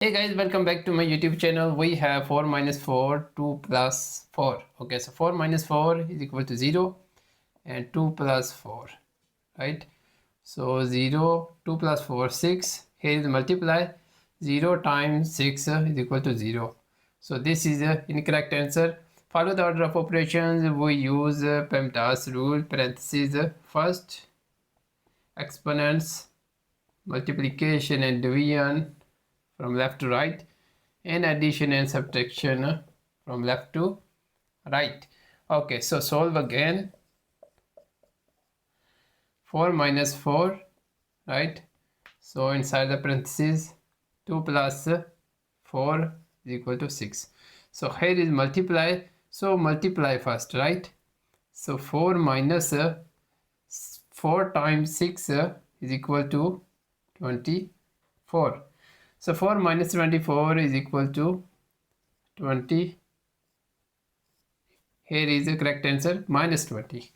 Hey guys, welcome back to my YouTube channel. We have 4 minus 4, 2 plus 4. Okay, so 4 minus 4 is equal to 0 and 2 plus 4, right? So 0, 2 plus 4, 6. Here is multiply. 0 times 6 is equal to 0. So this is the incorrect answer. Follow the order of operations. We use PEMDAS rule, parentheses, first exponents, multiplication and division from left to right, and addition and subtraction from left to right. Okay, so solve again. 4 minus 4, right? So inside the parentheses 2 plus 4 is equal to 6. So here is multiply, so multiply first, right? So 4 minus 4 times 6 is equal to 24. So 4 minus 24 is equal to 20. Here is the correct answer, minus 20.